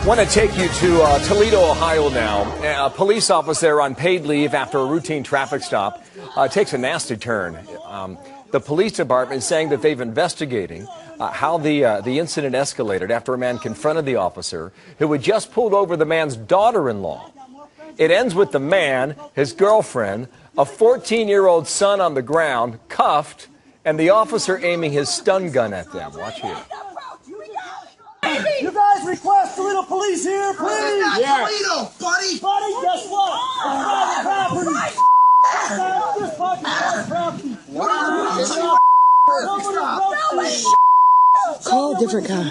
Want to take you to Toledo, Ohio now. A police officer on paid leave after a routine traffic stop takes a nasty turn. The police department is saying that they've investigating how the incident escalated after a man confronted the officer who had just pulled over the man's daughter-in-law. It ends with the man, his girlfriend, a 14-year-old son on the ground, cuffed, and the officer aiming his stun gun at them. Watch here. You guys request Toledo police here, please. This is not Toledo, buddy. Buddy, guess what? It's private property. This fucking private property. Nobody Call a different car.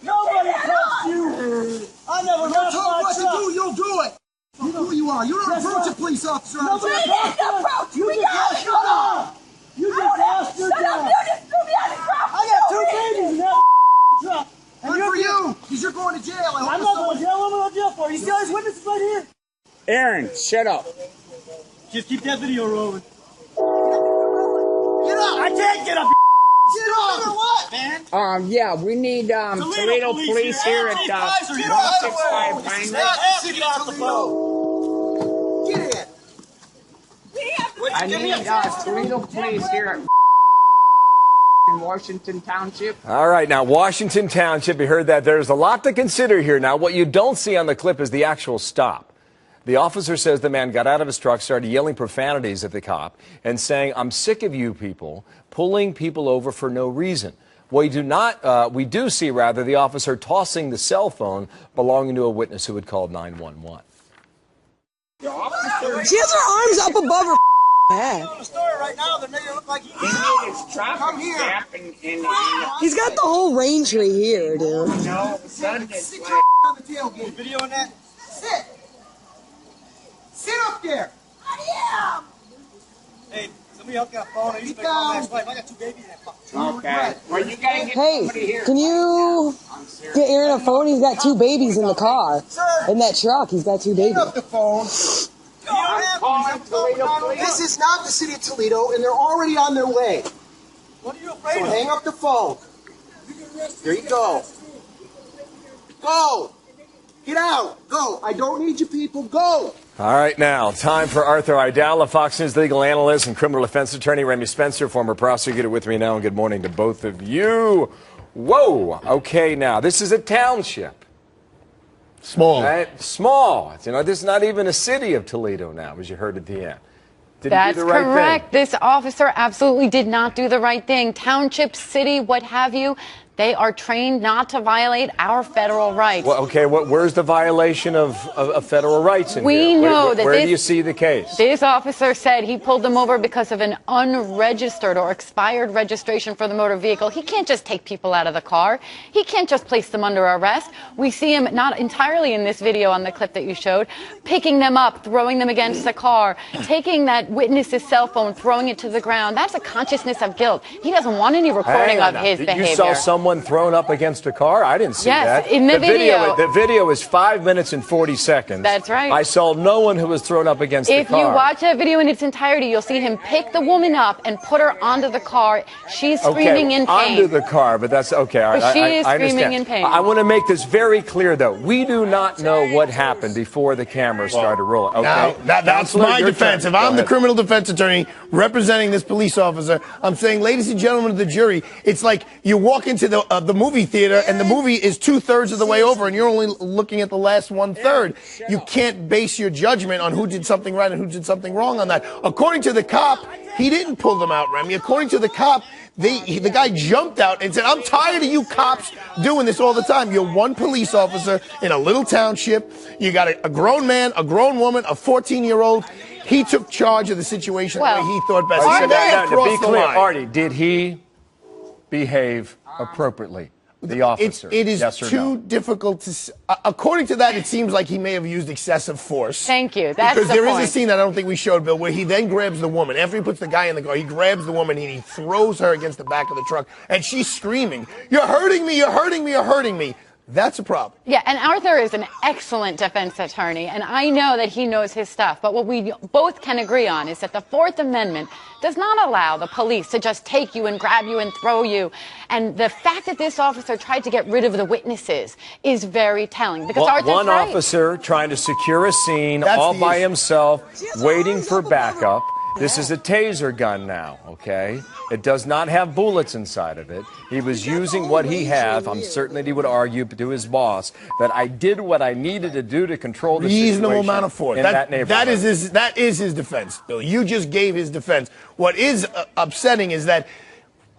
Nobody trusts you. I never left Tell my what to truck. do, you'll do it. You know who you are. You don't approach a police officer. Nobody approach. You just lost your job. You just lost your job. I got two babies in that truck. Good for you, because you're going to jail. I'm not going to jail. I'm going to jail for you. See all these witnesses right here? Aaron, shut up. Just keep that video rolling. Get up. I can't get up. Get up. Or what, man? Yeah, we need Toledo police here at 165 Pine Ridge. Get off the phone. Get it. I need Toledo police here at in Washington Township. All right, now, Washington Township, you heard that. There's a lot to consider here. Now, what you don't see on the clip is the actual stop. The officer says the man got out of his truck, started yelling profanities at the cop, and saying, "I'm sick of you people pulling people over for no reason." We do see the officer tossing the cell phone belonging to a witness who had called 911. She has her arms up above her head. Right now, they're making it look like Come here. He's got the whole range right here, dude. No, son, it's Sit like... your on the tailgate. Video on that. Sit. Sit up there. I am. Hey, somebody else got a phone. I used to make my next life. I got two babies in that fucking truck. Okay. Well, you gotta get Hey, somebody here. can you get Aaron a phone? He's got two babies in the car. In that truck, he's got two babies. Pick up the phone. Toledo This is not the city of Toledo, and they're already on their way. What are you afraid So of? hang up the phone. There you go. Go. Get out. Go. I don't need you people. Go. All right, now, time for Arthur Aidala, Fox News legal analyst and criminal defense attorney. Remy Spencer, former prosecutor, with me now, and good morning to both of you. Whoa. Okay, now, this is a township. Small. Right? Small. You know, this is not even a city of Toledo now, as you heard at the end. Did That's he do the right correct. thing? This officer absolutely did not do the right thing. Township, city, what have you, they are trained not to violate our federal rights. Well, okay, where's the violation of federal rights in We here? know that Where this- do you see the case? This officer said he pulled them over because of an unregistered or expired registration for the motor vehicle. He can't just take people out of the car. He can't just place them under arrest. We see him, not entirely in this video on the clip that you showed, picking them up, throwing them against the car, taking that witness's cell phone, throwing it to the ground. That's a consciousness of guilt. He doesn't want any recording Hang on of now. his You behavior. saw someone thrown up against a car? I didn't see Yes, that. in the video. The video is 5 minutes and 40 seconds. That's right. I saw no one who was thrown up against the If car. you watch that video in its entirety, you'll see him pick the woman up and put her onto the car. She's screaming in pain. Under the car, but that's okay. But she is I screaming understand. in pain. I want to make this very clear, though. We do not know what happened before the camera started rolling. Okay? Now, that's Counselor, my your defense. turn. If Go I'm the ahead. criminal defense attorney representing this police officer, I'm saying, ladies and gentlemen of the jury, it's like you walk into the movie theater and the movie is 2/3 of the way over and you're only looking at the last 1/3. You can't base your judgment on who did something right and who did something wrong on that. According to the cop, he didn't pull them out, Remy. According to the cop, the guy jumped out and said, "I'm tired of you cops doing this all the time. You're one police officer in a little township. You got a grown man, a grown woman, a 14-year-old. He took charge of the situation the way he thought best. He said, Now, to be "Cross the clear, line." Artie, did he behave appropriately? The officer. It is yes or too no? difficult to. According to that, it seems like he may have used excessive force. Thank you. That's because the there is point. a scene that I don't think we showed, Bill, where he then grabs the woman. After he puts the guy in the car, he grabs the woman and he throws her against the back of the truck, and she's screaming, "You're hurting me! You're hurting me! You're hurting me!" That's a problem. Yeah, and Arthur is an excellent defense attorney, and I know that he knows his stuff. But what we both can agree on is that the Fourth Amendment does not allow the police to just take you and grab you and throw you. And the fact that this officer tried to get rid of the witnesses is very telling. Because Arthur's one right. officer trying to secure a scene That's all the by issue. himself, waiting for backup. This is a taser gun now, okay? It does not have bullets inside of it. He was using what he had. I'm certain that he would argue to his boss that I did what I needed to do to control the Reasonable situation amount of force. in that neighborhood. That is his defense, Bill. You just gave his defense. What is upsetting is that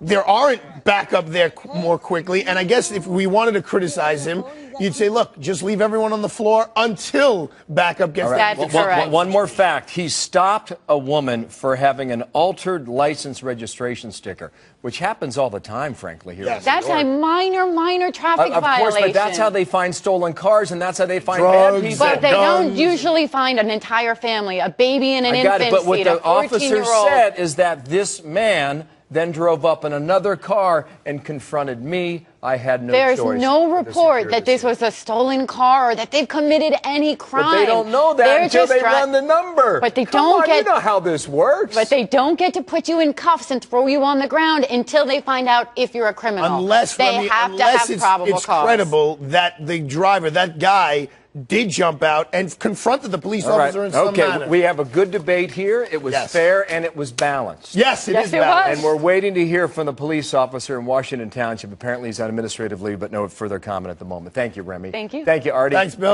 there aren't backup there more quickly. And I guess if we wanted to criticize him, you'd say, look, just leave everyone on the floor until backup gets there. That's correct. One more fact. He stopped a woman for having an altered license registration sticker, which happens all the time, frankly, here. Yes. That's a minor traffic Of violation. course, but that's how they find stolen cars, and that's how they find Drugs, bad people. But they guns. don't usually find an entire family, a baby in an I got infant it, but what seat, the a officer 14-year-old. said is that this man then drove up in another car and confronted me. I had no There's choice. no but to report secure that the this scene. was a stolen car or that they've committed any crime. But they don't know that They're until just they run the number. But they Come don't on, get. you know how this works. But they don't get to put you in cuffs and throw you on the ground until they find out if you're a criminal. Unless, they Remy, have unless to have probable it's cause. credible that the driver, that guy, did jump out and confronted the police All right. officer in some manner. We have a good debate here. It was Yes. fair and it was balanced. Yes, it Yes, is it balanced. was. And we're waiting to hear from the police officer in Washington Township. Apparently he's on administrative leave, but no further comment at the moment. Thank you, Remy. Thank you. Thank you, Artie. Thanks, Bill.